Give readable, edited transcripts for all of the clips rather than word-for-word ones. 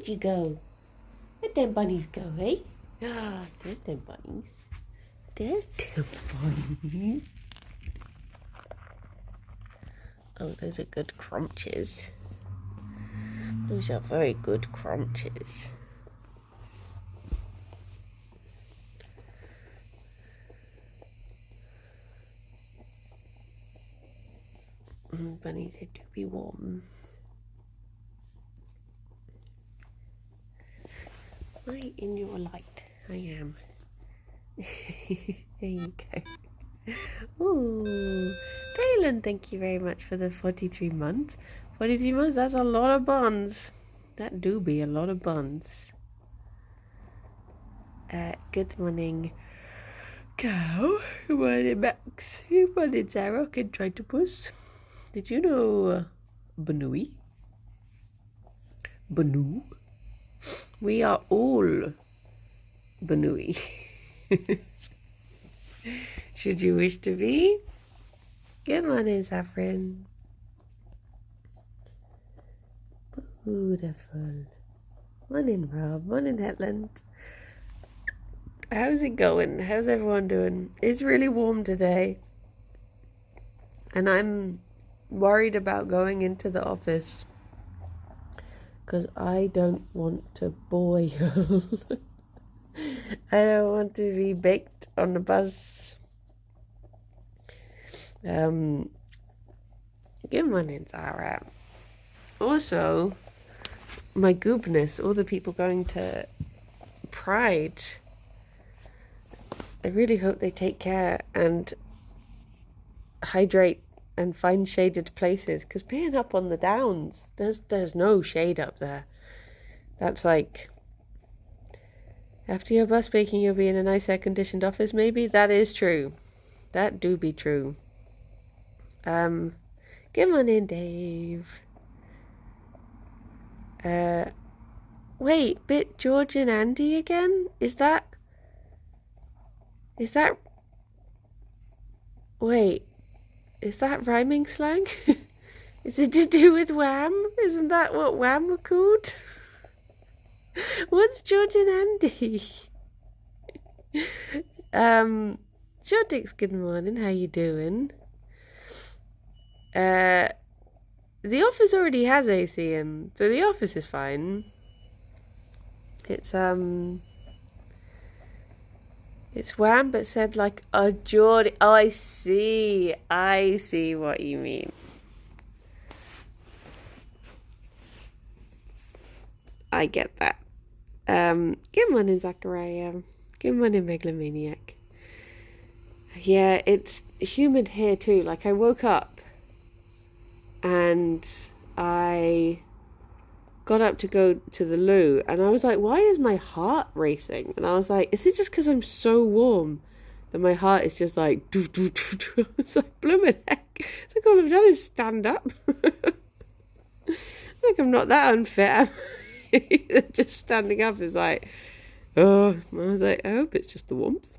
Where'd you go? Where'd them bunnies go, eh? Ah, there's them bunnies. There's them bunnies. Oh, those are good crunches. Those are very good crunches. Bunnies have to be warm. Right in your light, I am. There you go. Ooh, Phelan, thank you very much for the 43 months. 43 months, that's a lot of buns. That do be a lot of buns. Good morning, Cow. Good morning, Max. Good morning, Sarah. Good Tritopus. Did you know Banui? Banu? We are all Banui. Should you wish to be? Good morning, Saffron. Beautiful. Morning, Rob. Morning, Hetland. How's it going? How's everyone doing? It's really warm today. And I'm worried about going into the office because I don't want to boil. I don't want to be baked on the bus. Good morning, Zara. Also, my goodness, all the people going to Pride, I really hope they take care and hydrate and find shaded places, because being up on the downs, there's no shade up there. That's like, after your bus baking, you'll be in a nice air conditioned office, maybe. That is true. That do be true. Good morning, Dave. Wait, bit George and Andy again? Is that wait, is that rhyming slang? Is it to do with Wham? Isn't that what Wham were called? What's George and Andy? Jodix, good morning. How you doing? The office already has AC in, so the office is fine. It's Wham, but said like a Geordie. Oh, I see what you mean. I get that. Good morning, Zachariah. Good morning, Megalomaniac. Yeah, it's humid here too. Like, I woke up and I got up to go to the loo and I was like, why is my heart racing? And I was like, is it just because I'm so warm that my heart is just like doo, doo, doo, doo. It's like, blooming heck, it's like all I've done is stand up. Like, I'm not that unfit. Just standing up is like, oh, I was like, I hope it's just the warmth.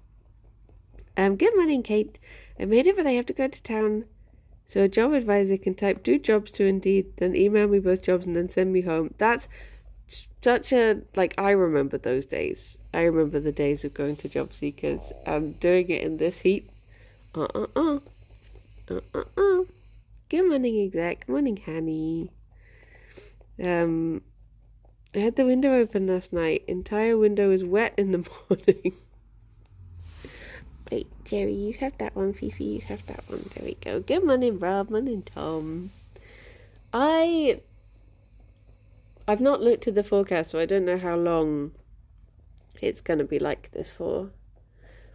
Good morning, Kate. I made it, but I have to go to town. So a job advisor can type 2 jobs to Indeed, then email me both jobs and then send me home. That's such a, like, I remember those days. I remember the days of going to job seekers and doing it in this heat. Good morning, exec. Morning, Hanny. I had the window open last night. Entire window is wet in the morning. Wait, Jerry, you have that one. Fifi, you have that one. There we go. Good morning, Rob. Morning, Tom. I've not looked at the forecast, so I don't know how long it's going to be like this for.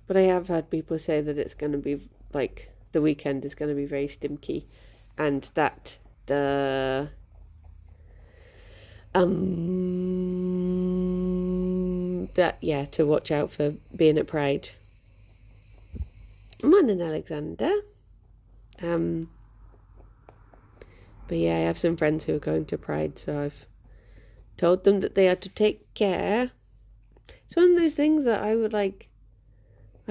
But I have heard people say that it's going to be, like, the weekend is going to be very stinky. And that the... to watch out for being at Pride. Morning, Alexander. But yeah, I have some friends who are going to Pride, so I've told them that they are to take care. It's one of those things that I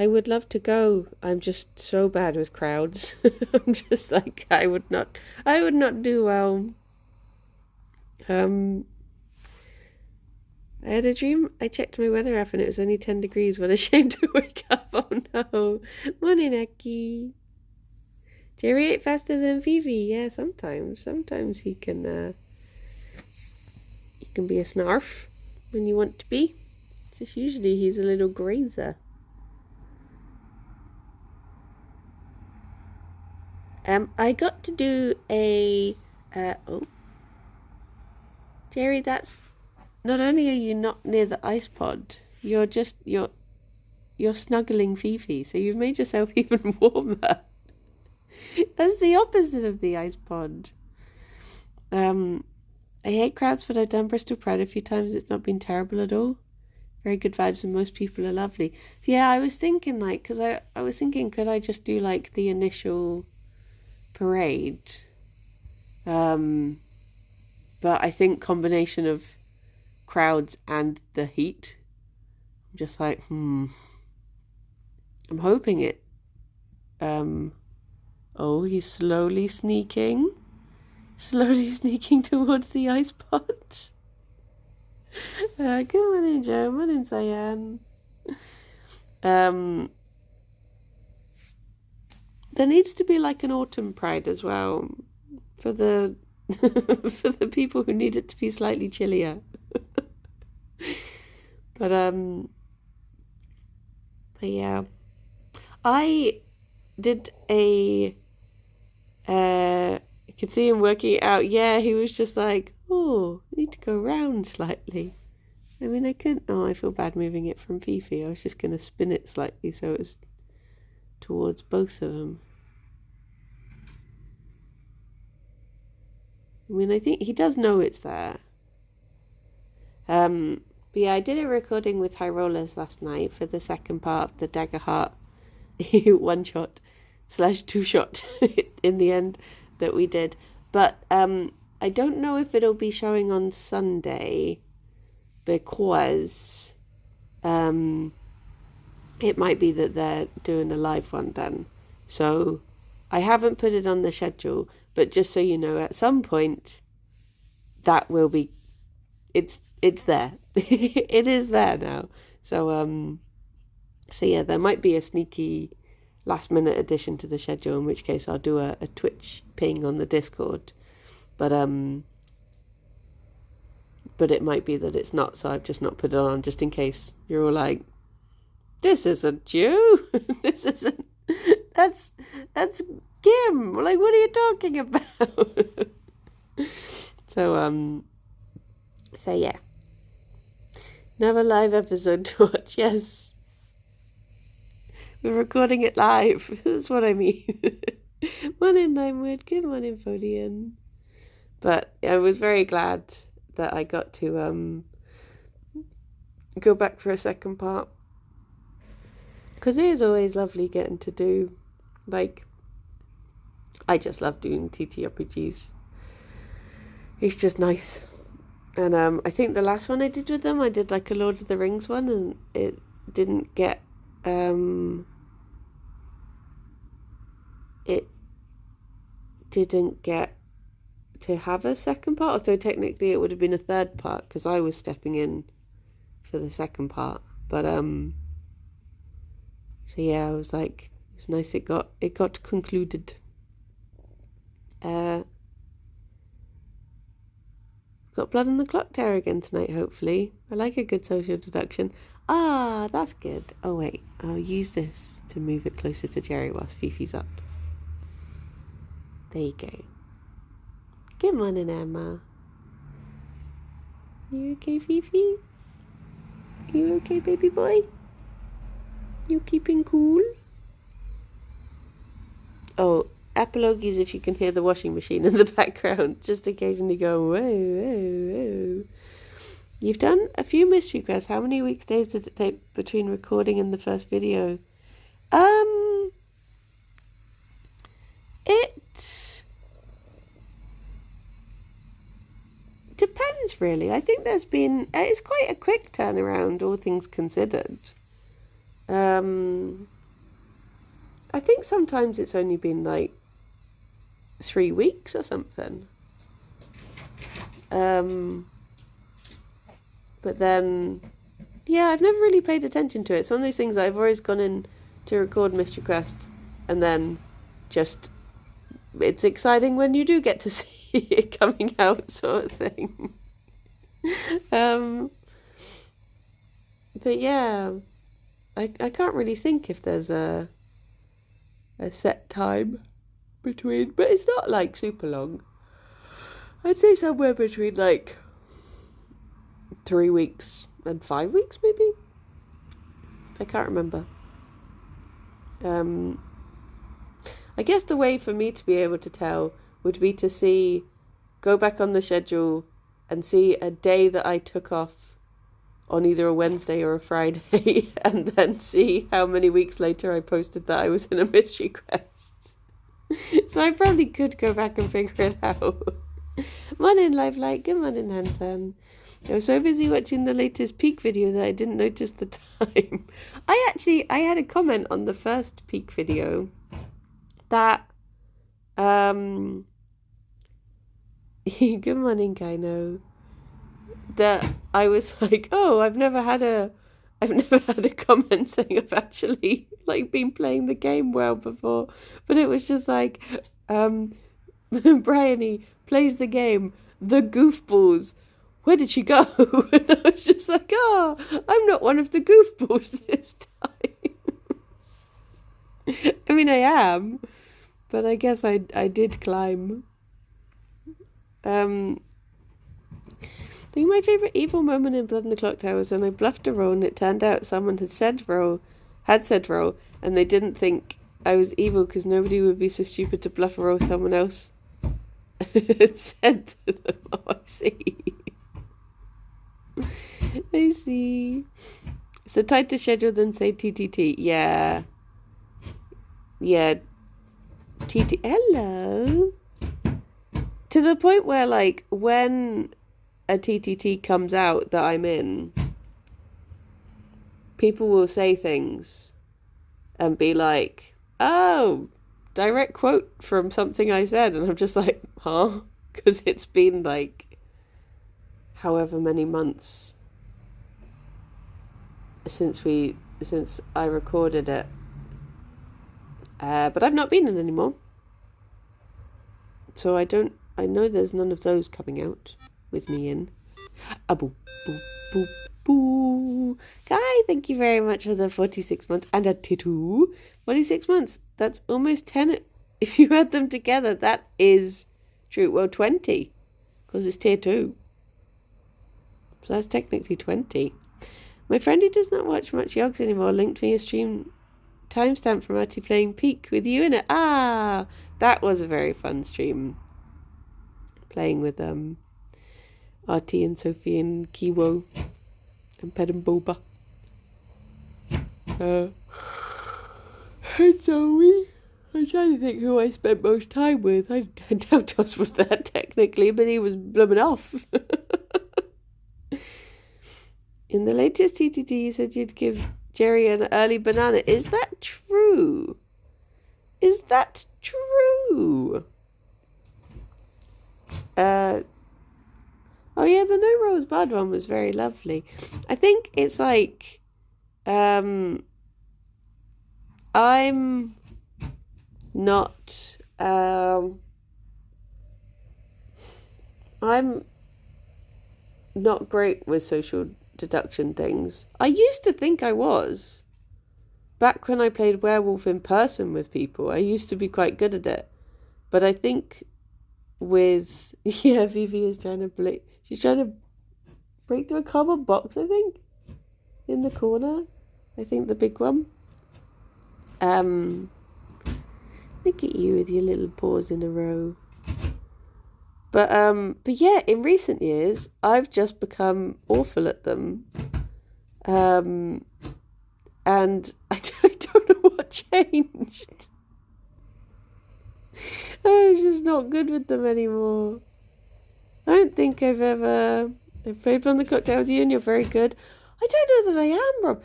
would love to go. I'm just so bad with crowds. I'm just like, I would not do well. I had a dream. I checked my weather app and it was only 10 degrees. What a shame to wake up. Oh no. Morning, Aki. Gerry ate faster than Fifi. Yeah, sometimes. Sometimes he can be a snarf when you want to be. Just usually he's a little grazer. I got to do a Gerry, that's not only are you not near the ice pod, you're snuggling Fifi, so you've made yourself even warmer. That's the opposite of the ice pod. I hate crowds, but I've done Bristol Pride a few times. It's not been terrible at all. Very good vibes and most people are lovely. Yeah, I was thinking because I was thinking, could I just do like the initial parade? But I think combination of crowds and the heat, I'm just like, I'm hoping it. Oh, he's slowly sneaking towards the ice pod. Good morning, Joe. Morning, Cyan. There needs to be like an autumn pride as well for the for the people who need it to be slightly chillier. But yeah, I did I could see him working it out. Yeah, he was just like, oh, I need to go round slightly. I mean, I couldn't. Oh, I feel bad moving it from Fifi. I was just going to spin it slightly so it was towards both of them. I mean, I think he does know it's there. But yeah, I did a recording with High Rollers last night for the second part of the Dagger Heart one shot / two shot in the end that we did. But I don't know if it'll be showing on Sunday because it might be that they're doing a live one then. So I haven't put it on the schedule, but just so you know, at some point that will be, it's there. It is there now. So yeah, there might be a sneaky last minute addition to the schedule, in which case I'll do a Twitch ping on the Discord. But it might be that it's not, so I've just not put it on just in case you're all like, this isn't you. This isn't, that's Kim. Like, what are you talking about? So yeah. Another live episode to watch, yes. We're recording it live. That's what I mean. Morning, Ninewood. Good morning, Ffion. But I was very glad that I got to go back for a second part. Because it is always lovely getting to do, like, I just love doing TTRPGs. It's just nice. And I think the last one I did with them, I did like a Lord of the Rings one, and it didn't get to have a second part, although technically it would have been a third part because I was stepping in for the second part. But so yeah, I was like, it's nice it got concluded. Got blood on the clock tower again tonight, hopefully. I like a good social deduction. Ah, that's good. Oh wait, I'll use this to move it closer to Gerry whilst Fifi's up. There you go. Good morning, Emma. You okay, Fifi? You okay, baby boy? You keeping cool? Oh, apologies if you can hear the washing machine in the background, just occasionally go, whoa, whoa, whoa. You've done a few mystery quests. How many days did it take between recording and the first video? It depends, really. I think it's quite a quick turnaround, all things considered. I think sometimes it's only been like 3 weeks or something. But But then, yeah, I've never really paid attention to it. It's one of those things I've always gone in to record Mystery Quest, and then just, it's exciting when you do get to see it coming out, sort of thing. But yeah, I can't really think if there's a set time between, but it's not like super long. I'd say somewhere between like 3 weeks and 5 weeks, maybe. I can't remember. I guess the way for me to be able to tell would be to go back on the schedule and see a day that I took off on either a Wednesday or a Friday, and then see how many weeks later I posted that I was in a Mystery Quest. So I probably could go back and figure it out. Morning, Live Light. Good morning, Hansan. I was so busy watching the latest Peak video that I didn't notice the time. I had a comment on the first Peak video that, good morning, Kaino, that I was like, oh, I've never had a comment saying I've actually like been playing the game well before, but it was just like, Bryony plays the game, the goofballs. Where did she go? And I was just like, oh, I'm not one of the goofballs this time. I mean, I am, but I guess I did climb. I think my favourite evil moment in Blood in the Clock Tower was when I bluffed a roll and it turned out someone had said roll, and they didn't think I was evil because nobody would be so stupid to bluff a roll someone else had said to them. Oh, I see. I see. So tighter schedule than say TTT. Yeah. Yeah. TT. Hello. To the point where, like, when a TTT comes out that I'm in, people will say things and be like, oh, direct quote from something I said. And I'm just like, huh? Because it's been like however many months since I recorded it. But I've not been in anymore. So I know there's none of those coming out with me in. Boo, boo, boo, boo. Guy, thank you very much for the 46 months and a tattoo. 46 months. That's almost 10. If you add them together, that is true. Well, 20. Because it's tier 2. So that's technically 20. My friend who does not watch much Yogs anymore linked me a stream timestamp from Artie playing Peak with you in it. Ah, that was a very fun stream. Playing with Artie and Sophie and Kiwo and Ped and Boba. And Zoe. I'm trying to think who I spent most time with. I doubt Joss was there technically, but he was blooming off. In the latest TTT, you said you'd give Gerry an early banana. Is that true? Is that true? Oh yeah, the No Rose Bud one was very lovely. I think it's like, I'm not, I'm not great with social deduction things. I used to think I was. Back when I played werewolf in person with people, I used to be quite good at it. But I think with, yeah, Vivi is trying to she's trying to break through a cardboard box, I think, in the corner. I think the big one. Look at you with your little paws in a row. But yeah, in recent years, I've just become awful at them. And I don't know what changed. I'm just not good with them anymore. I don't think I've played on the cocktail with you and you're very good. I don't know that I am, Rob.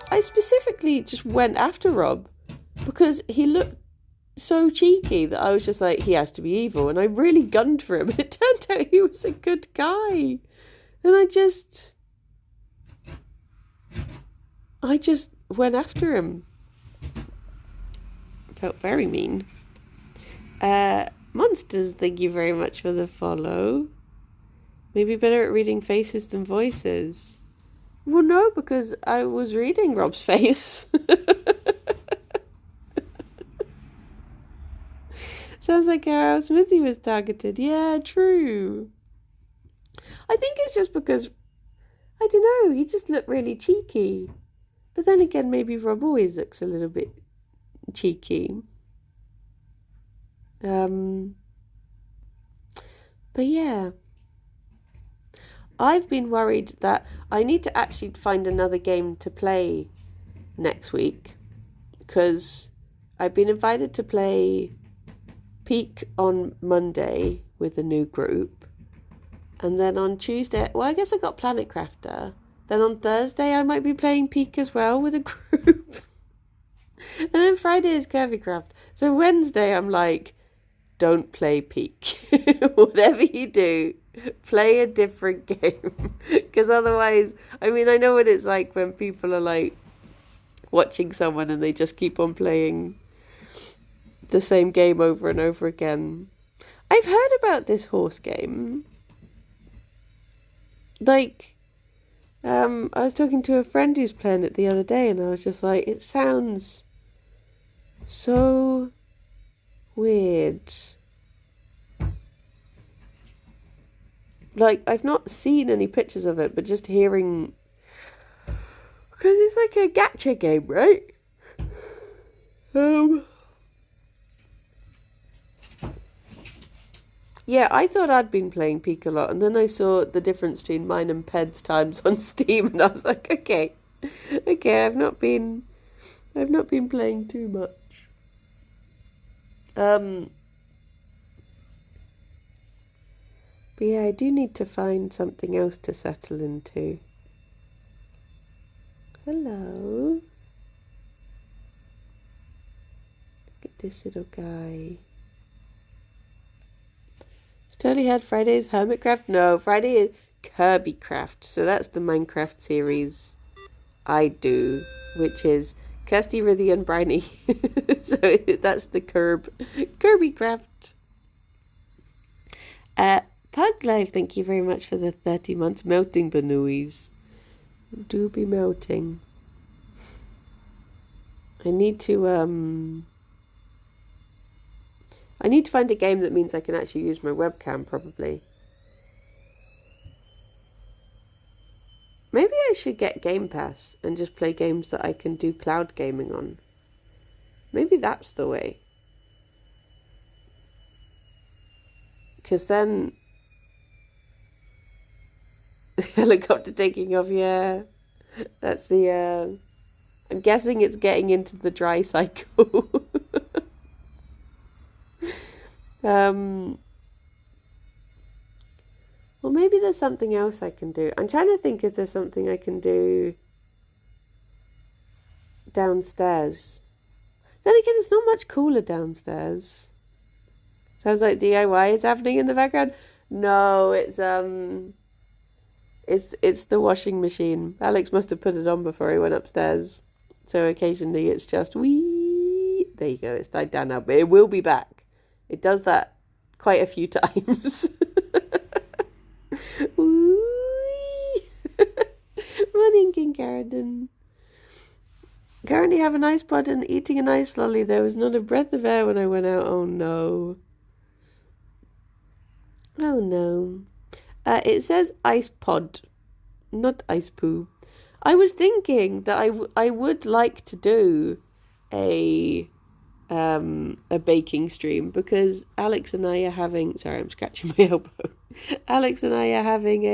I specifically just went after Rob because he looked so cheeky that I was just like, he has to be evil, and I really gunned for him. It turned out he was a good guy, and I just I just went after him. Felt very mean. Monsters, thank you very much for the follow. Maybe better at reading faces than voices. Well, no, because I was reading Rob's face. Sounds like how Smithy was targeted. Yeah, true. I think it's just because, I don't know, he just looked really cheeky. But then again, maybe Rob always looks a little bit cheeky. But yeah. I've been worried that I need to actually find another game to play next week. Because I've been invited to play Peak on Monday with a new group. And then on Tuesday, well, I guess I got Planet Crafter. Then on Thursday, I might be playing Peak as well with a group. And then Friday is Curvy Craft. So Wednesday, I'm like, don't play Peak. Whatever you do, play a different game. Because otherwise, I mean, I know what it's like when people are like watching someone and they just keep on playing the same game over and over again. I've heard about this horse game. Like, I was talking to a friend who's playing it the other day, and I was just like, it sounds so weird. Like, I've not seen any pictures of it, but just hearing, because it's like a gacha game, right? Yeah, I thought I'd been playing Peak a lot, and then I saw the difference between mine and Ped's times on Steam, and I was like, okay, I've not been playing too much. But yeah, I do need to find something else to settle into. Hello. Look at this little guy. Totally had Friday's Hermitcraft. No, Friday is Kirbycraft. So that's the Minecraft series I do, which is Kirsty, Rithy, and Briny. So that's the Kirbycraft. Pug Life, thank you very much for the 30 months. Melting Banooies. Do be melting. I need to find a game that means I can actually use my webcam, probably. Maybe I should get Game Pass and just play games that I can do cloud gaming on. Maybe that's the way. Because then... helicopter taking off, yeah. That's the... I'm guessing it's getting into the dry cycle. Well, maybe there's something else I can do. I'm trying to think if there's something I can do downstairs. Then again, it's not much cooler downstairs. Sounds like DIY is happening in the background. No, it's the washing machine. Alex must have put it on before he went upstairs. So occasionally it's just wee. There you go. It's died down now, but it will be back. It does that quite a few times. Morning, King Carradine. Currently have an ice pod and eating an ice lolly. There was not a breath of air when I went out. Oh no. Oh no. It says ice pod, not ice poo. I was thinking that I would like to do a baking stream because Alex and I are having... Sorry, I'm scratching my elbow. Alex and I are having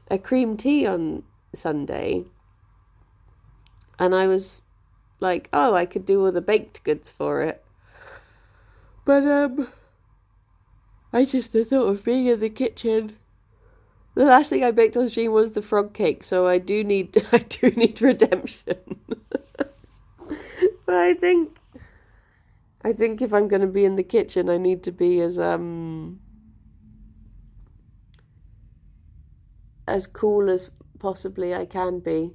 a cream tea on Sunday. And I was like, oh, I could do all the baked goods for it. But, I just the thought of being in the kitchen. The last thing I baked on stream was the frog cake, so I do need redemption. But I think if I'm going to be in the kitchen, I need to be as cool as possibly I can be.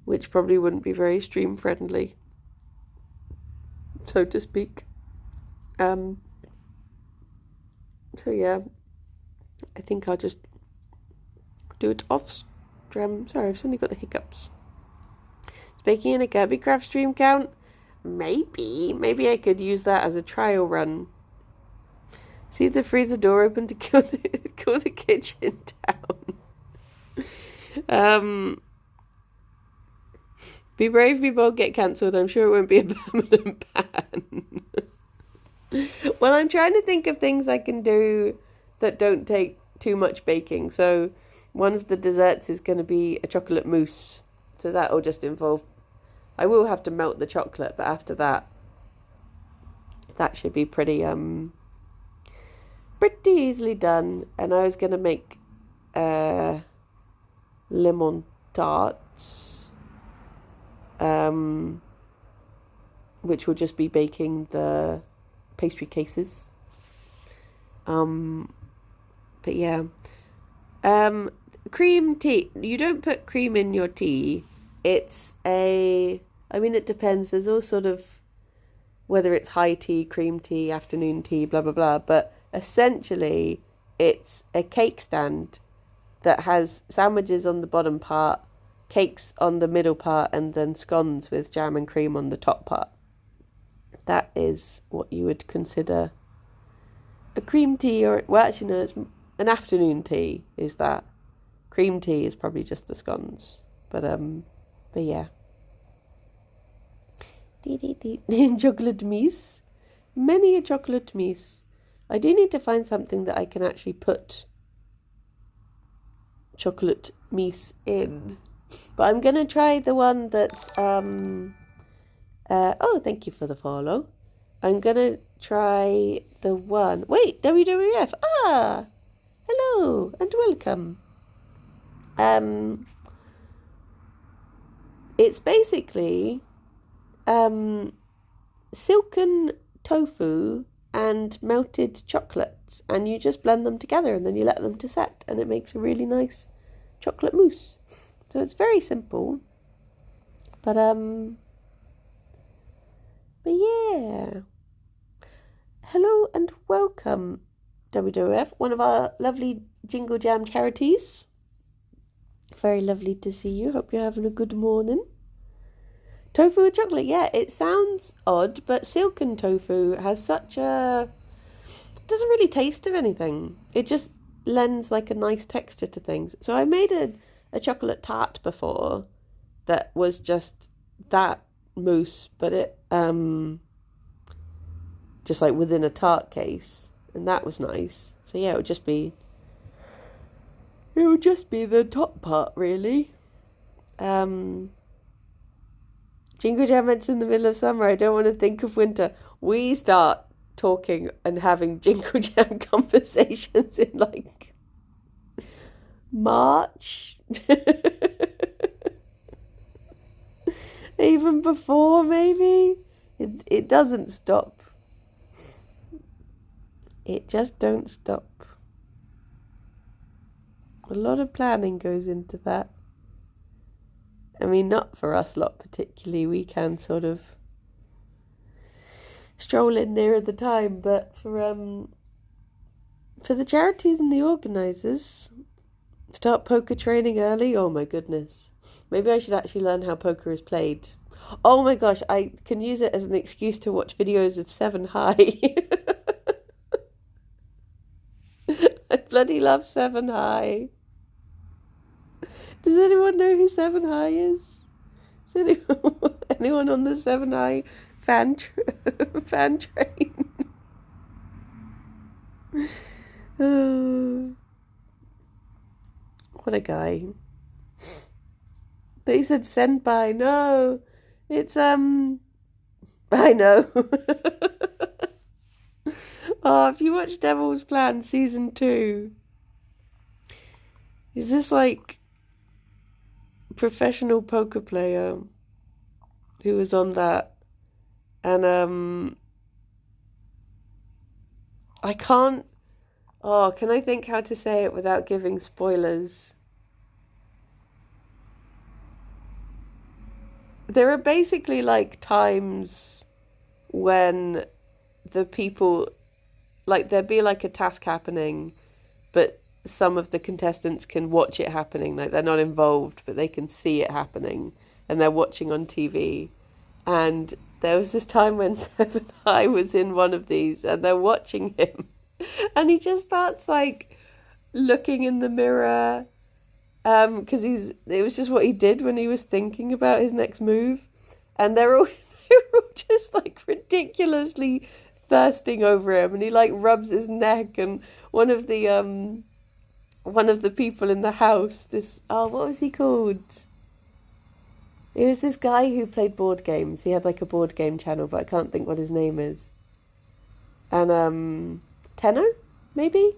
which probably wouldn't be very stream friendly, so to speak. So yeah, I think I'll just do it off stream. Sorry, I've suddenly got the hiccups. Is baking in a Kirby Craft stream count? Maybe I could use that as a trial run. See if the freezer door open to cool the kitchen down. Be brave, be bold, get cancelled. I'm sure it won't be a permanent ban. Well, I'm trying to think of things I can do that don't take too much baking. So one of the desserts is going to be a chocolate mousse. So that'll just involve... I will have to melt the chocolate, but after that, that should be pretty easily done. And I was going to make lemon tarts, which will just be baking the pastry cases. But yeah. Cream tea. You don't put cream in your tea. It's it depends. There's all sort of, whether it's high tea, cream tea, afternoon tea, blah, blah, blah. But essentially, it's a cake stand that has sandwiches on the bottom part, cakes on the middle part, and then scones with jam and cream on the top part. That is what you would consider a cream tea, or, well, actually, no, it's an afternoon tea, is that. Cream tea is probably just the scones. But yeah. Chocolate mousse. Many a chocolate mousse. I do need to find something that I can actually put chocolate mousse in. But I'm going to try the one that's... oh, thank you for the follow. I'm going to try the one... Wait, WWF. Ah! Hello and welcome. It's basically silken tofu and melted chocolate, and you just blend them together and then you let them to set, and it makes a really nice chocolate mousse. So it's very simple, but yeah. Hello and welcome, WWF, one of our lovely Jingle Jam charities. Very lovely to see you. Hope you're having a good morning. Tofu with chocolate. Yeah, it sounds odd, but silken tofu has such a... It doesn't really taste of anything. It just lends like a nice texture to things. So I made a chocolate tart before that was just that mousse, but it just like within a tart case, and that was nice. So yeah, it would just be the top part, really. Jingle Jam ends in the middle of summer. I don't want to think of winter. We start talking and having Jingle Jam conversations in like March. Even before, maybe. It doesn't stop. It just don't stop. A lot of planning goes into that. I mean, not for us lot particularly. We can sort of stroll in near the time, but for the charities and the organisers, start poker training early. Oh my goodness. Maybe I should actually learn how poker is played. Oh my gosh, I can use it as an excuse to watch videos of Seven High. I bloody love Seven High. Does anyone know who Seven High is? Is anyone on the Seven High fan train? Oh, what a guy. They said senpai. No, it's I know. Oh, if you watch Devil's Plan season 2, is this like professional poker player who was on that, and I can't... Oh, can I think how to say it without giving spoilers? there are basically like times when the people, like there'd be like a task happening, but some of the contestants can watch it happening. Like they're not involved, but they can see it happening and they're watching on TV. And there was this time when Seven High was in one of these and they're watching him and he just starts like looking in the mirror because it was just what he did when he was thinking about his next move. And they're all just like ridiculously thirsting over him and he like rubs his neck. And one of the people in the house, what was he called? It was this guy who played board games. He had like a board game channel, but I can't think what his name is. And Tenno, maybe?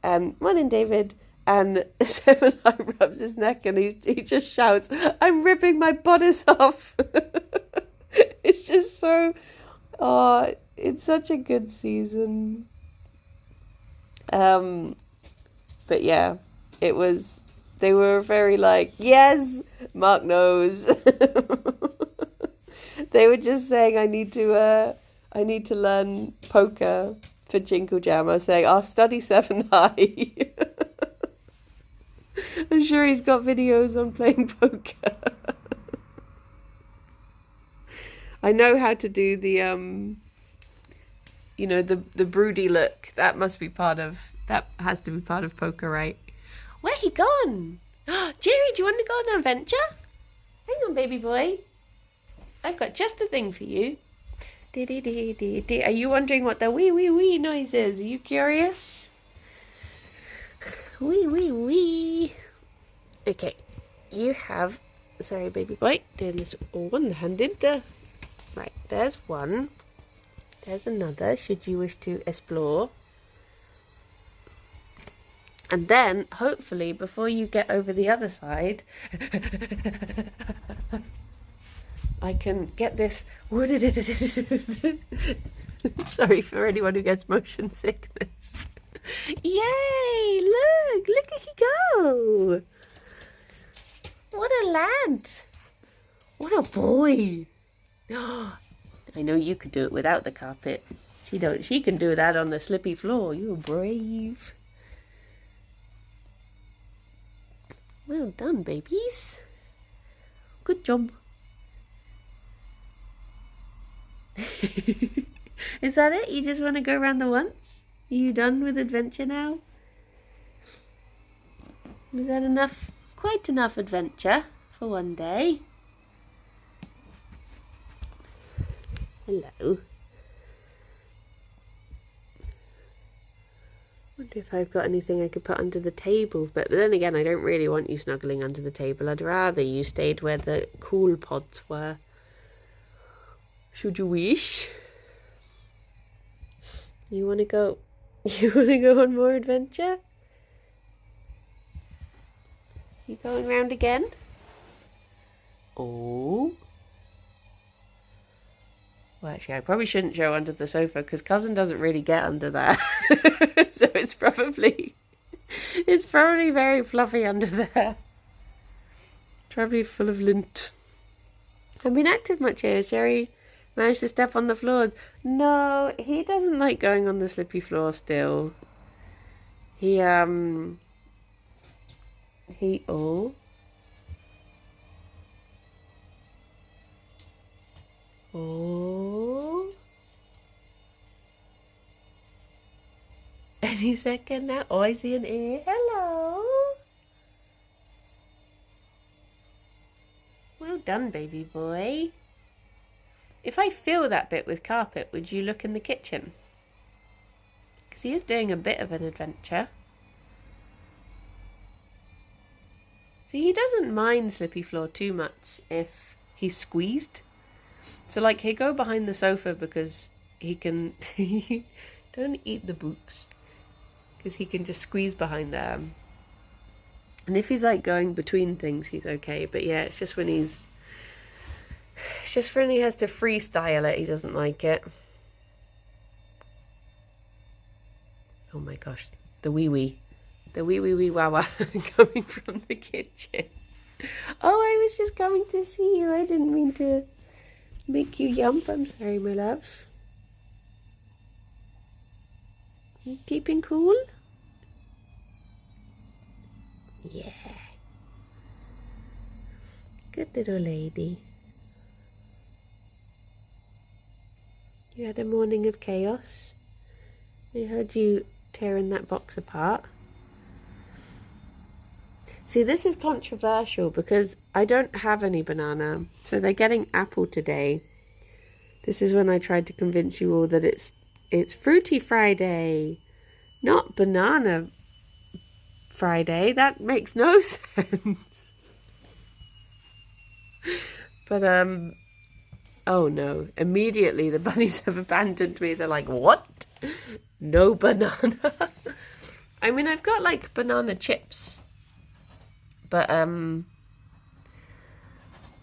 Morning, David. And Seven Eye rubs his neck and he just shouts, "I'm ripping my bodice off." It's just so... Oh, it's such a good season. But yeah, it was... They were very like, yes, Mark knows. They were just saying, I need to learn poker for Jinkle Jam. I was saying, I'll study Seven High. I'm sure he's got videos on playing poker. I know how to do the the broody look. That has to be part of poker, right? Where he gone? Gerry, do you want to go on an adventure? Hang on, baby boy. I've got just the thing for you. Are you wondering what the wee wee wee noise is? Are you curious? Wee wee wee. Okay, you have... Sorry, baby boy. Doing this one-handed. Right, there's one. There's another, should you wish to explore. And then, hopefully, before you get over the other side, I can get this... Sorry for anyone who gets motion sickness. Yay! Look at he go! What a lad! What a boy! I know you could do it without the carpet. She can do that on the slippy floor. You're brave. Well done, babies. Good job. Is that it? You just want to go around the once? Are you done with adventure now? Was that enough? Quite enough adventure for one day. Hello. Wonder if I've got anything I could put under the table, but then again, I don't really want you snuggling under the table. I'd rather you stayed where the cool pods were. Should you wish? You want to go? You want to go on more adventure? You going round again? Oh. Well, actually, I probably shouldn't go under the sofa because Cousin doesn't really get under there. So it's probably very fluffy under there. Probably full of lint. Haven't been active much here. Has Gerry managed to step on the floors? No, he doesn't like going on the slippy floor still. Oh. Oh. Any second now. Oh, I see an ear. Hello. Well done, baby boy. If I fill that bit with carpet, would you look in the kitchen? Because he is doing a bit of an adventure. See, he doesn't mind slippy floor too much if he's squeezed. So, like, he'll go behind the sofa because he can... Don't eat the books. Because he can just squeeze behind there. And if he's, like, going between things, he's okay. But, yeah, it's just when he's... It's just when he has to freestyle it, he doesn't like it. Oh, my gosh. The wee-wee. The wee-wee-wee-wah-wah coming from the kitchen. Oh, I was just coming to see you. I didn't mean to make you jump. I'm sorry, my love. You keeping cool? Yeah. Good little lady. You had a morning of chaos. I heard you tearing that box apart. See, this is controversial because I don't have any banana. So they're getting apple today. This is when I tried to convince you all that it's Fruity Friday, not Banana Friday. That makes no sense. But, oh no. Immediately the bunnies have abandoned me. They're like, what? No banana? I mean, I've got like banana chips. But,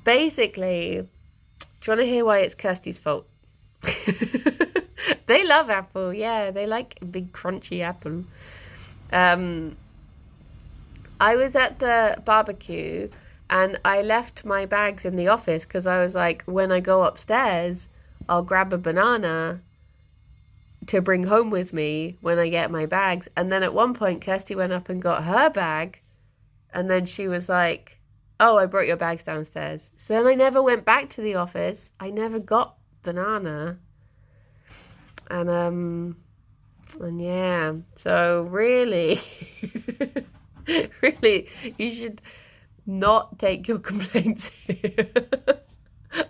basically, do you want to hear why it's Kirsty's fault? They love apple, yeah. They like a big crunchy apple. I was at the barbecue and I left my bags in the office because I was like, when I go upstairs, I'll grab a banana to bring home with me when I get my bags. And then at one point, Kirsty went up and got her bag. And then she was like, oh, I brought your bags downstairs. So then I never went back to the office. I never got banana. And yeah, so really, really, you should not take your complaints here.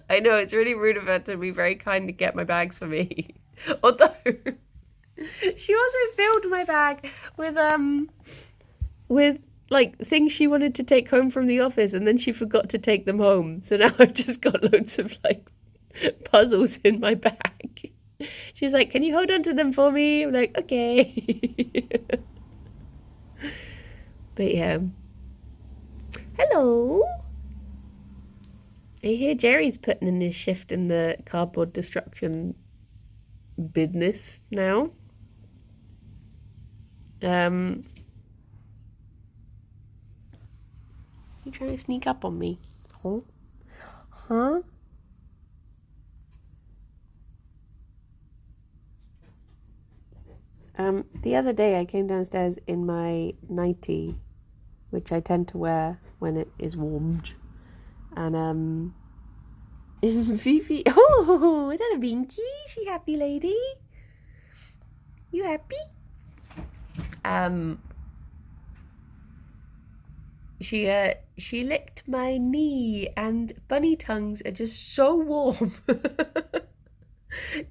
I know it's really rude of her to be very kind to get my bags for me. Although, she also filled my bag with like things she wanted to take home from the office, and then she forgot to take them home. So now I've just got loads of like puzzles in my bag. She's like, can you hold on to them for me? I'm like, okay. But yeah. Hello. I hear Gerry's putting in his shift in the cardboard destruction business now. You trying to sneak up on me? Huh? The other day I came downstairs in my nightie, which I tend to wear when it is warmed. And Fifi, oh, is that a binky? She happy lady? You happy? She licked my knee, and bunny tongues are just so warm.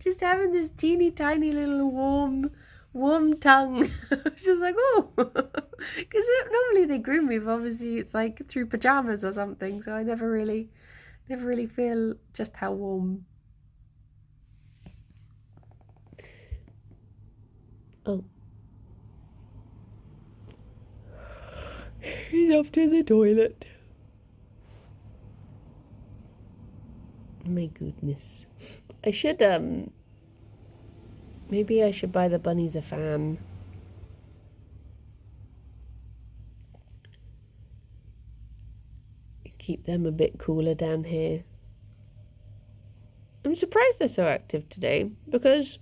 Just having this teeny tiny little warm tongue. I was just like, oh, because normally they groom me, but obviously it's like through pajamas or something, so I never really feel just how warm. Oh. He's off to the toilet. My goodness. I should, maybe I should buy the bunnies a fan. Keep them a bit cooler down here. I'm surprised they're so active today because,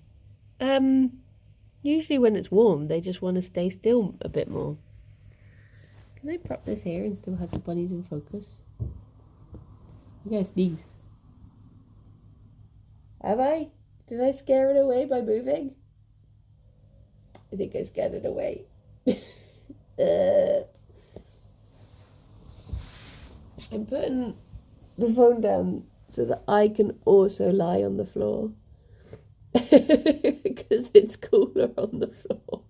usually when it's warm, they just want to stay still a bit more. Can I prop this here and still have the bunnies in focus? I gotta sneeze. Have I? Did I scare it away by moving? I think I scared it away. I'm putting the phone down so that I can also lie on the floor. Because it's cooler on the floor.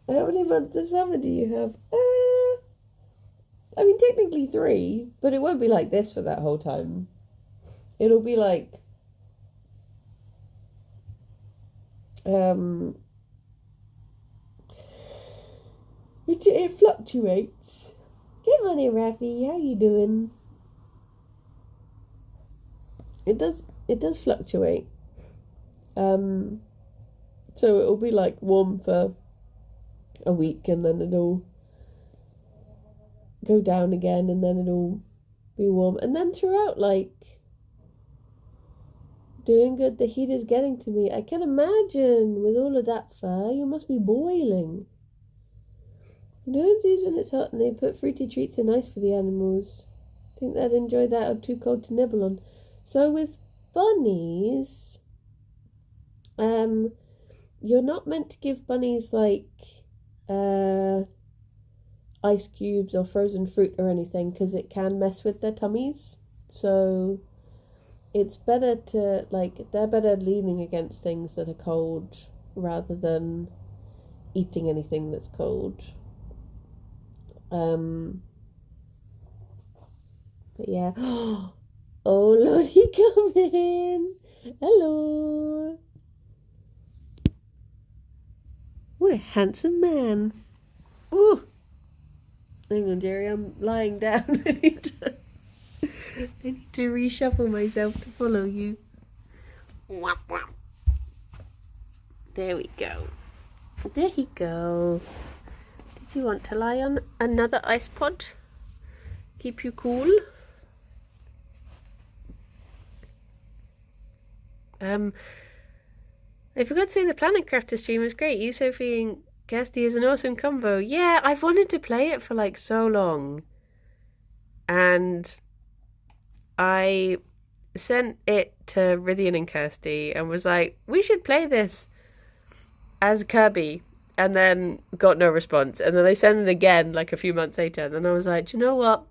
How many months of summer do you have? I mean, technically 3, but it won't be like this for that whole time. It'll be like, it fluctuates. Good morning, Raffy. How you doing? It does fluctuate. So it'll be like warm for a week, and then it'll go down again, and then it'll be warm. And then throughout, like, doing good, the heat is getting to me. I can imagine with all of that fur, you must be boiling. You know in zoos when it's hot and they put fruity treats in ice for the animals. Think they'd enjoy that or too cold to nibble on. So with bunnies, you're not meant to give bunnies like ice cubes or frozen fruit or anything, because it can mess with their tummies. So it's better to, like, they're better leaning against things that are cold rather than eating anything that's cold. But yeah. Oh Lordy, come in. Hello. What a handsome man. Ooh. Hang on, Gerry, I'm lying down. I need to reshuffle myself to follow you. There we go. There you go. Did you want to lie on another ice pod? Keep you cool? I forgot to say the Planet Crafter stream was great. You, Sophie, and Kirsty is an awesome combo. Yeah, I've wanted to play it for like so long. And I sent it to Rithian and Kirsty and was like, we should play this as Kirby. And then got no response. And then I sent it again like a few months later. And then I was like, do you know what?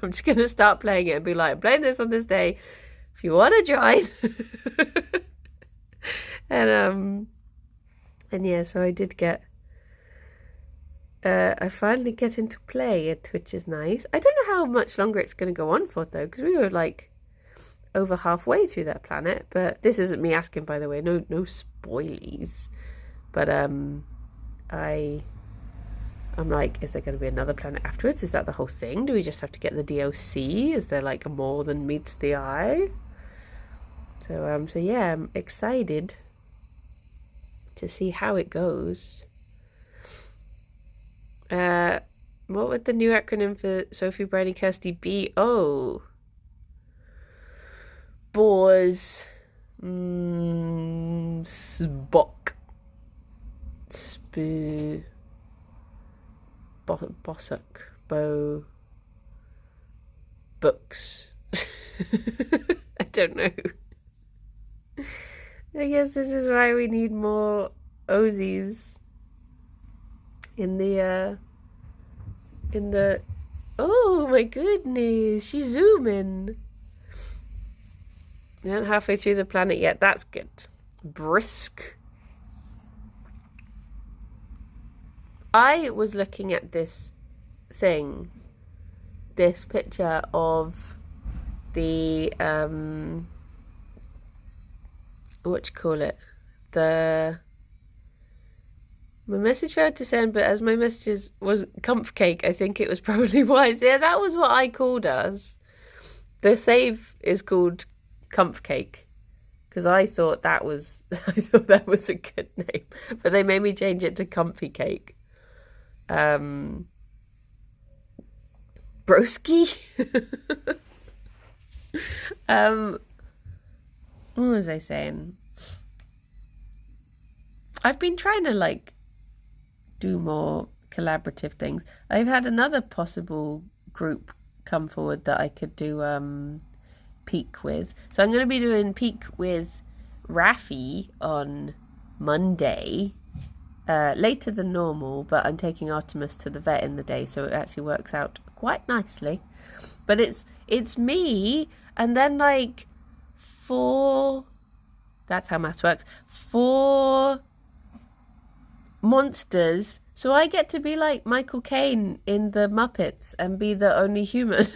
I'm just going to start playing it and be like, I'm playing this on this day. If you want to join. And yeah, so I did get, I finally get into play it, which is nice. I don't know how much longer it's going to go on for though, because we were like over halfway through that planet. But this isn't me asking, by the way, no spoilies. But I'm like, is there going to be another planet afterwards? Is that the whole thing? Do we just have to get the DLC? Is there like more than meets the eye? So yeah, I'm excited to see how it goes. What would the new acronym for Sophie, Brian, and Kirsty be? Oh, Boars, Spock, Bossock, Bo, Books. I don't know. I guess this is why we need more Ozies in the oh my goodness, she's zooming. We aren't halfway through the planet yet. That's good. Brisk. I was looking at this picture of the what do you call it? My message failed to send, but as my messages was comf cake, I think it was probably wise. Yeah, that was what I called us. The save is called comf cake because I thought that was a good name, but they made me change it to comfy cake. Broski. What was I saying? I've been trying to like do more collaborative things. I've had another possible group come forward that I could do Peak with. So I'm going to be doing Peak with Raffi on Monday, later than normal, but I'm taking Artemis to the vet in the day, so it actually works out quite nicely. But it's me and then like 4, that's how maths works, 4 monsters, so I get to be like Michael Caine in the Muppets and be the only human.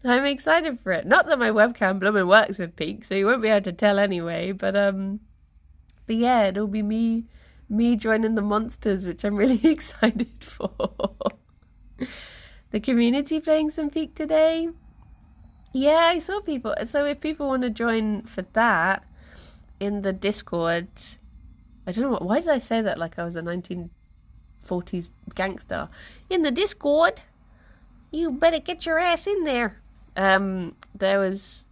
I'm excited for it. Not that my webcam blooming works with Peak, so you won't be able to tell anyway, but yeah, it'll be me joining the monsters, which I'm really excited for. The community playing some Peak today. Yeah, I saw people. So if people want to join for that in the Discord, I don't know why did I say that like I was a 19 40s gangster in the Discord. You better get your ass in there. There was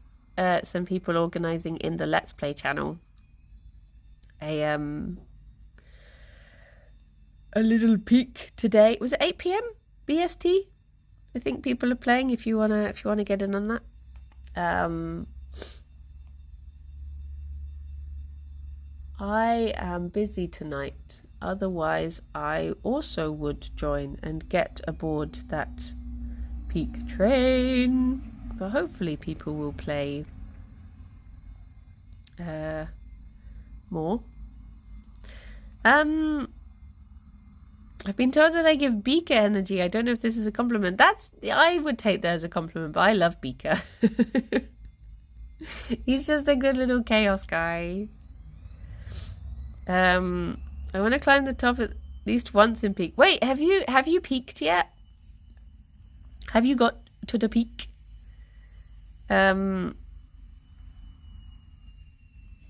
some people organising in the Let's Play channel a little peek today. Was it 8 p.m. BST? I think people are playing. If you wanna get in on that. I am busy tonight. Otherwise, I also would join and get aboard that peak train. But hopefully, people will play more. I've been told that I give Beaker energy. I don't know if this is a compliment. I would take that as a compliment, but I love Beaker. He's just a good little chaos guy. I want to climb the top at least once in peak. Wait, have you peaked yet? Have you got to the peak?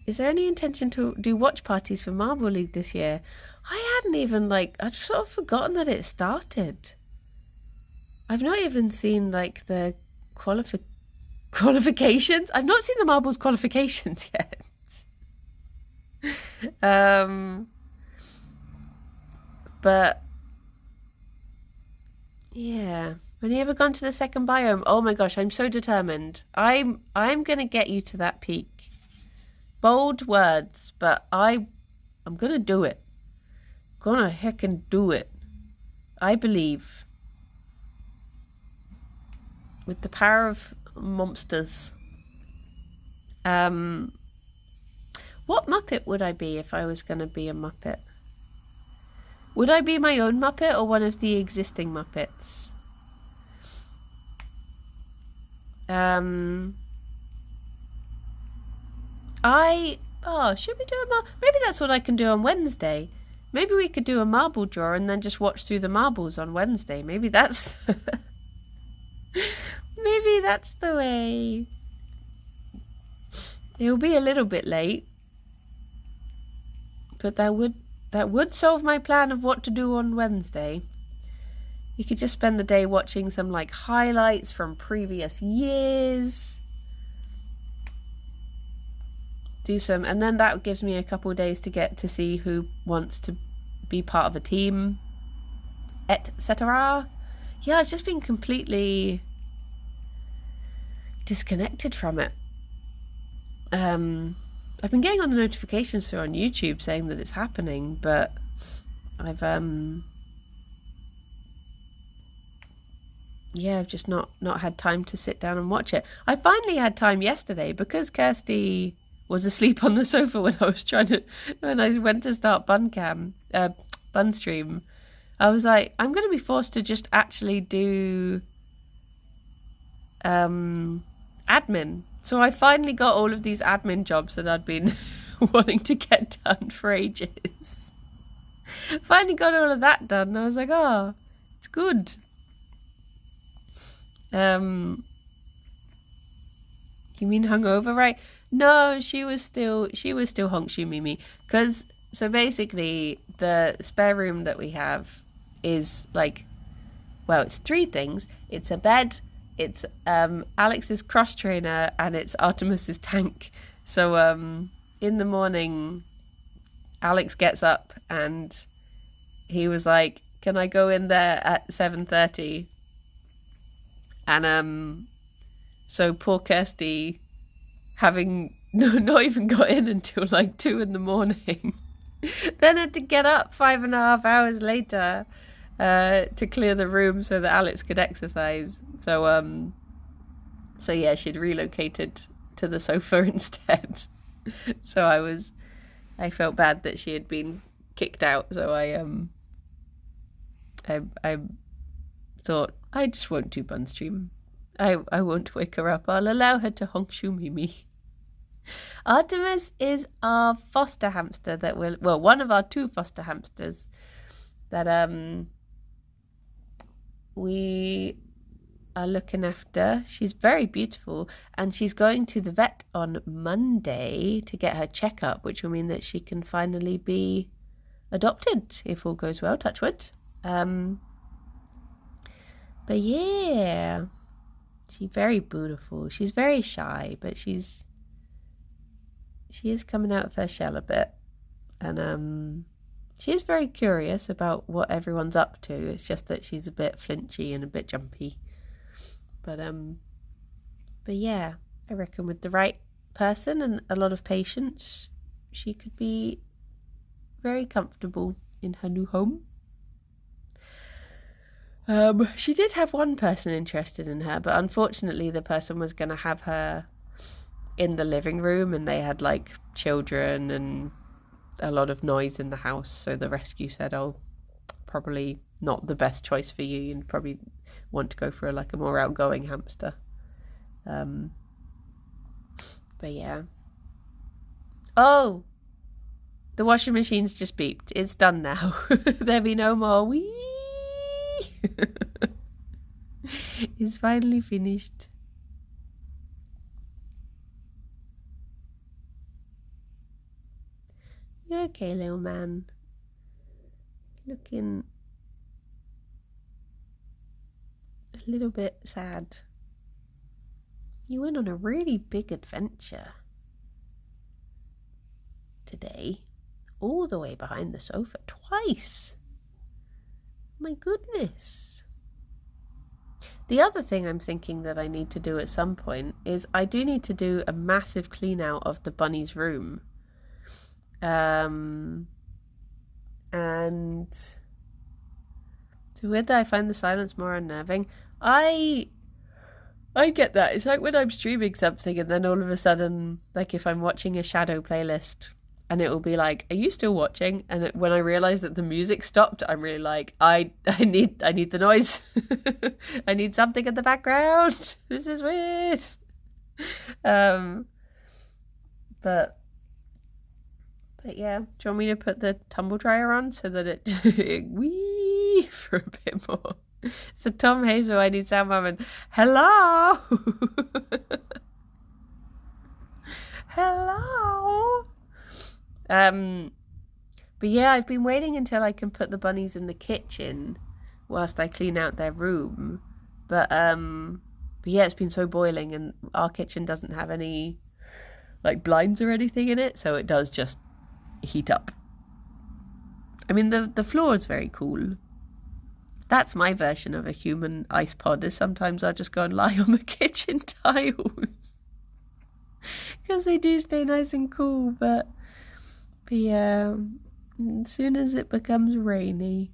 Is there any intention to do watch parties for Marble League this year? I hadn't even I'd sort of forgotten that it started. I've not even seen the qualifications. I've not seen the Marbles qualifications yet. But yeah. Have you ever gone to the second biome? Oh my gosh, I'm so determined. I'm gonna get you to that peak. Bold words, but I'm gonna do it. Gonna heckin' do it. I believe. With the power of monsters. What Muppet would I be if I was gonna be a Muppet? Would I be my own Muppet or one of the existing Muppets? Should we do maybe that's what I can do on Wednesday. Maybe we could do a marble draw and then just watch through the marbles on Wednesday. Maybe that's maybe that's the way. It'll be a little bit late, but that would solve my plan of what to do on Wednesday. You could just spend the day watching some highlights from previous years. And then that gives me a couple of days to get to see who wants to be part of a team, etc. Yeah, I've just been completely disconnected from it. I've been getting on the notifications through on YouTube saying that it's happening, but I've just not had time to sit down and watch it. I finally had time yesterday because Kirsty was asleep on the sofa when I went to start bun stream. I was like, I'm going to be forced to just actually do admin. So I finally got all of these admin jobs that I'd been wanting to get done for ages. Finally got all of that done. And I was like, oh, it's good. You mean hungover, right? No, she was still honkshu Mimi. So basically the spare room that we have is it's three things. It's a bed, it's Alex's cross trainer, and it's Artemis's tank. So in the morning Alex gets up and he was like, can I go in there at 7:30? And so poor Kirsty, having not even got in until 2 in the morning, then had to get up 5.5 hours later to clear the room so that Alex could exercise. So yeah, she'd relocated to the sofa instead. So I felt bad that she had been kicked out. So I thought, I just won't do bun stream. I won't wake her up. I'll allow her to honkshu Mimi. Artemis is our foster hamster that one of our 2 foster hamsters that we are looking after. She's very beautiful, and she's going to the vet on Monday to get her checkup, which will mean that she can finally be adopted if all goes well, touch wood. But yeah, she's very beautiful. She's very shy, but she is coming out of her shell a bit, and she is very curious about what everyone's up to. It's just that she's a bit flinchy and a bit jumpy. But yeah, I reckon with the right person and a lot of patience, she could be very comfortable in her new home. She did have one person interested in her, but unfortunately the person was going to have her in the living room, and they had like children and a lot of noise in the house, so the rescue said, oh, probably not the best choice for you. You'd probably want to go for a more outgoing hamster. But yeah. Oh, the washing machine's just beeped. It's done now. There'll be no more wee. It's finally finished. You okay, little man? Looking a little bit sad. You went on a really big adventure today, all the way behind the sofa twice. My goodness. The other thing I'm thinking that I need to do at some point is I do need to do a massive clean out of the bunny's room. And so weird that I find the silence more unnerving. I get that. It's like when I'm streaming something and then all of a sudden, like if I'm watching a shadow playlist and it will be like, are you still watching? And when I realize that the music stopped, I'm really like, I need the noise. I need something in the background. This is weird. But yeah, do you want me to put the tumble dryer on so that it wee for a bit more? It's the Tom Hazel I Need Sound Moment. Hello! Hello! But yeah, I've been waiting until I can put the bunnies in the kitchen whilst I clean out their room. But yeah, it's been so boiling and our kitchen doesn't have any blinds or anything in it, so it does just heat up. I mean, the floor is very cool. That's my version of a human ice pod, is sometimes I'll just go and lie on the kitchen tiles because they do stay nice and cool. But yeah, as soon as it becomes rainy,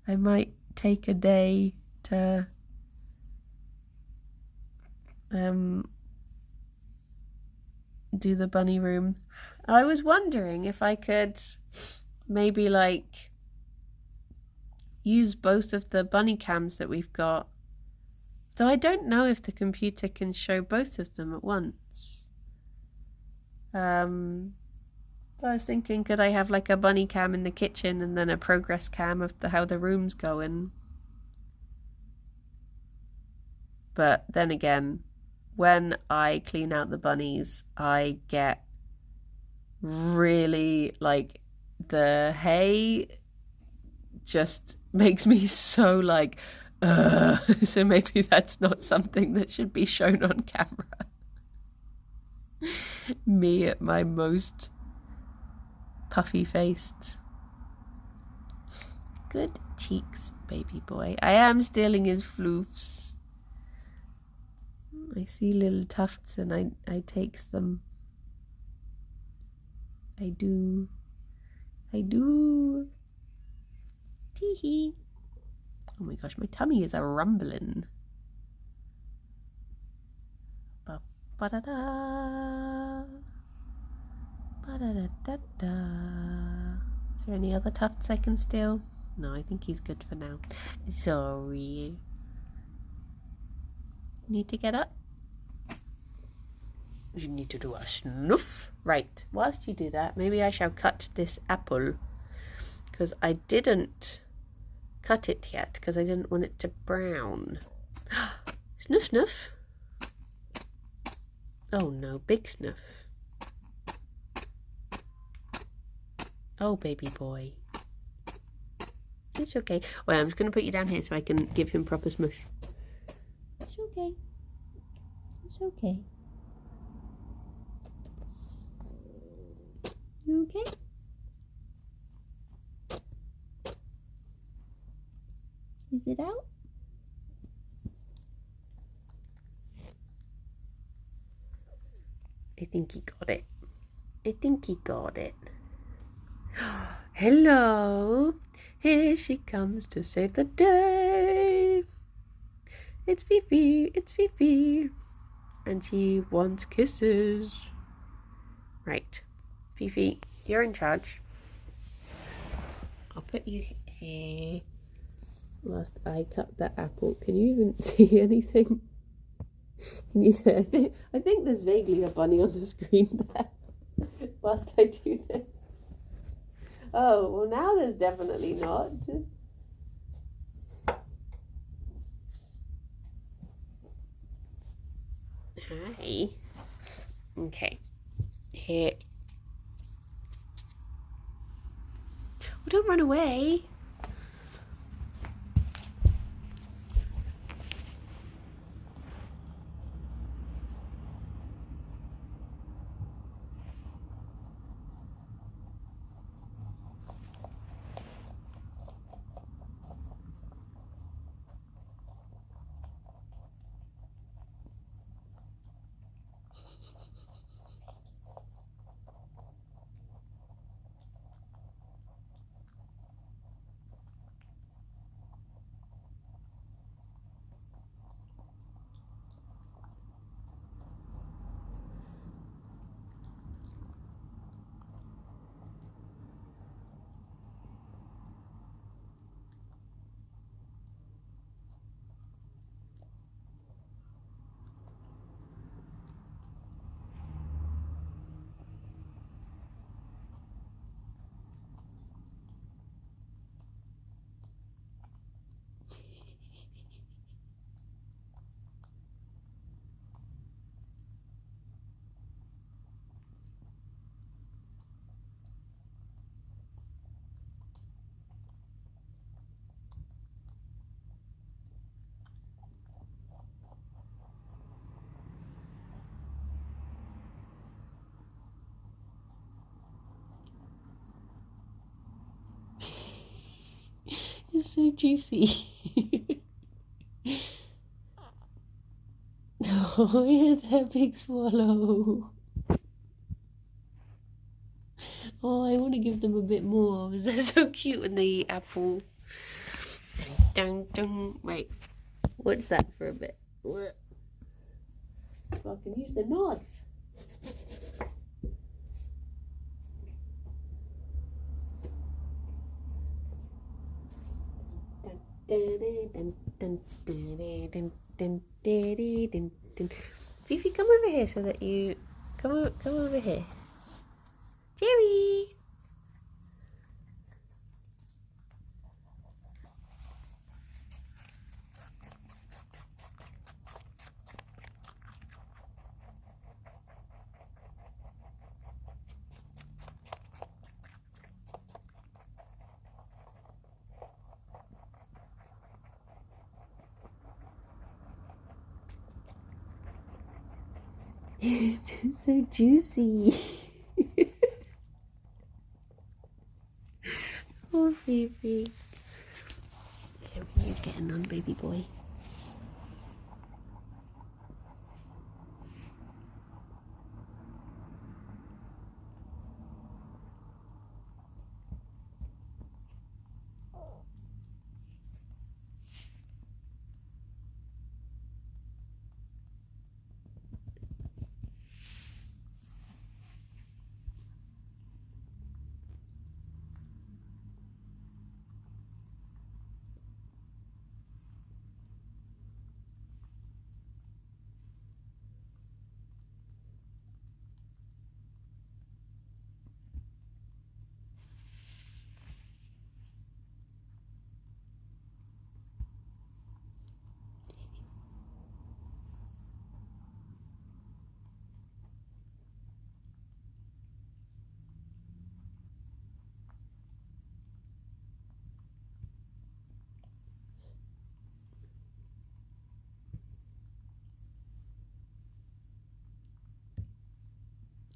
I might take a day to do the bunny room. I was wondering if I could maybe use both of the bunny cams that we've got. So I don't know if the computer can show both of them at once. I was thinking, could I have a bunny cam in the kitchen and then a progress cam of how the room's going? But then again, when I clean out the bunnies, I get really the hay just makes me so so maybe that's not something that should be shown on camera. Me at my most puffy faced. Good cheeks, baby boy. I am stealing his floofs. I see little tufts and I takes them. I do. Tee-hee. Oh my gosh, my tummy is a rumbling. Ba-da-da. Ba-da-da-da-da. Is there any other tufts I can steal? No, I think he's good for now. Sorry. Need to get up? You need to do a snuff. Right, whilst you do that, maybe I shall cut this apple, because I didn't cut it yet because I didn't want it to brown. Snuff, snuff. Oh no, big snuff. Oh, baby boy. It's okay. Well, I'm just going to put you down here so I can give him proper smush. It's okay. It's okay. You okay? Is it out? I think he got it. I think he got it. Hello. Here she comes to save the day. It's Fifi. It's Fifi. And she wants kisses. Right. Fifi, you're in charge. I'll put you here whilst I cut that apple. Can you even see anything? Can you see? I think there's vaguely a bunny on the screen there whilst I do this. Oh, well now there's definitely not. Hi. Okay. Here. Well, don't run away. It's so juicy. Oh, yeah, that big swallow. Oh, I want to give them a bit more because they're so cute when they eat apple. Dun, dun, dun. Right, watch that for a bit. So I can use the knife. Fifi, come over here so that you come over here. Gerry. It's so juicy. Oh, Fifi. Okay, we need to get a nun, baby boy.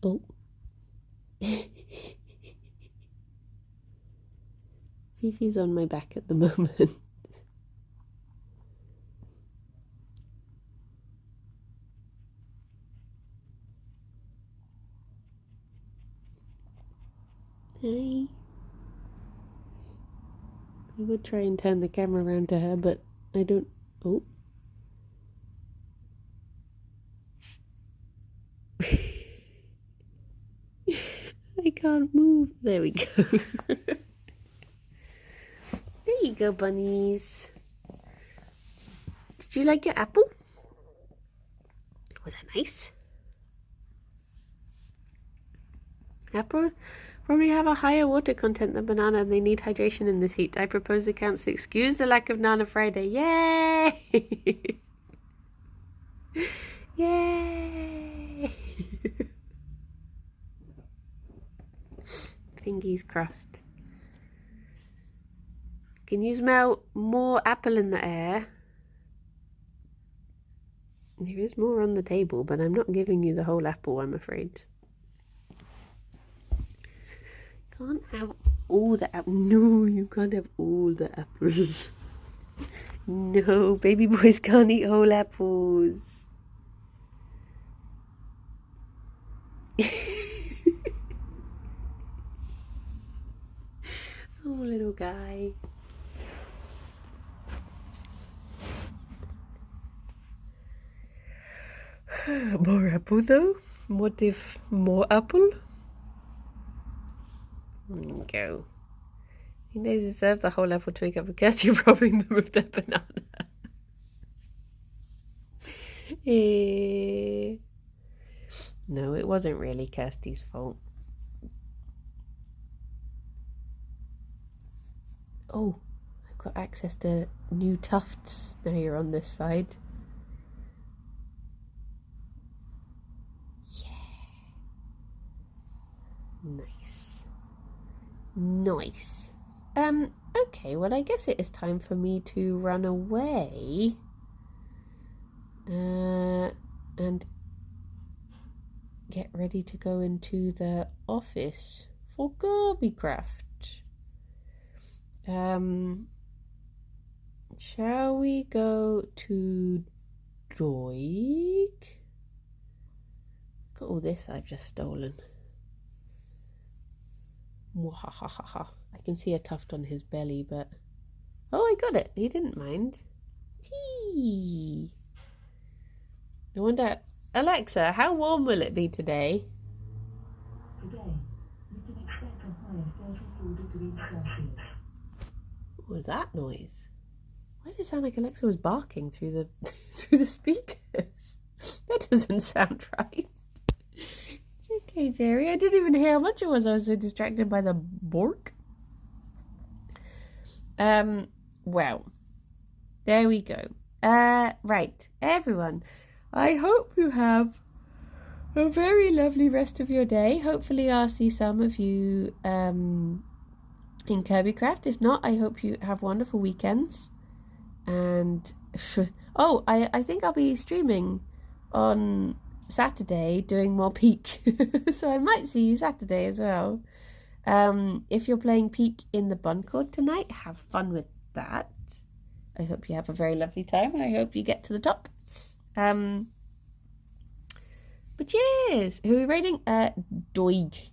Oh. Fifi's on my back at the moment. Hi. I would try and turn the camera around to her, but I don't... Oh. I can't move. There we go. There you go, bunnies. Did you like your apple? Was that nice? Apple probably have a higher water content than banana and they need hydration in this heat. I propose the council excuse the lack of Nana Friday. Yay! Yay! Fingers crossed. Can you smell more apple in the air? There is more on the table, but I'm not giving you the whole apple, I'm afraid. Can't have all the apples. No, you can't have all the apples. No, baby boys can't eat whole apples. Oh, little guy. More apple though? What if more apple? Go. They deserve the whole apple to make up for Kirsty robbing them of their banana. No, it wasn't really Kirsty's fault. Oh, I've got access to new tufts now you're on this side. Nice. Nice. Okay, well I guess it is time for me to run away. And get ready to go into the office for Gerbycraft. Shall we go to Doig? Got all this I've just stolen. Mwahahaha. I can see a tuft on his belly, but... Oh, I got it. He didn't mind. Tea. I wonder... Alexa, how warm will it be today? Today, you can expect a high of 34 degrees Celsius. What was that noise? Why did it sound like Alexa was barking through the through the speakers? That doesn't sound right. It's okay, Gerry. I didn't even hear how much it was. I was so distracted by the bork. Well, there we go. Right, everyone. I hope you have a very lovely rest of your day. Hopefully I'll see some of you in Kirbycraft. If not, I hope you have wonderful weekends. And oh, I think I'll be streaming on Saturday doing more Peak. So I might see you Saturday as well. If you're playing Peak in the Bun Court tonight, have fun with that. I hope you have a very lovely time and I hope you get to the top. But yes, who are we rating? Doig.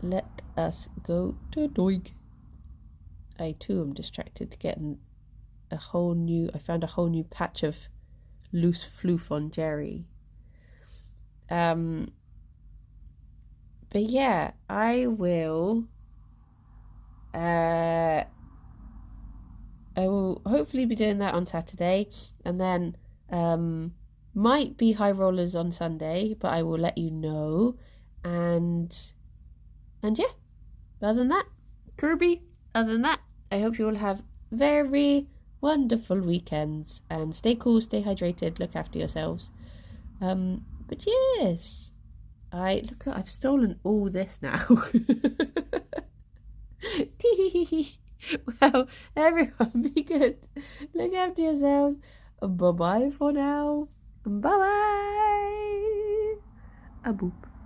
Let us go to Doig. I too am distracted to get I found a whole new patch of loose floof on Gerry. But yeah, I will hopefully be doing that on Saturday, and then might be high rollers on Sunday, but I will let you know. And yeah, other than that, Kirby, other than that, I hope you all have very wonderful weekends and stay cool, stay hydrated, look after yourselves. But yes, I've stolen all this now. Well, everyone, be good. Look after yourselves. Bye bye for now. Bye bye. a boop.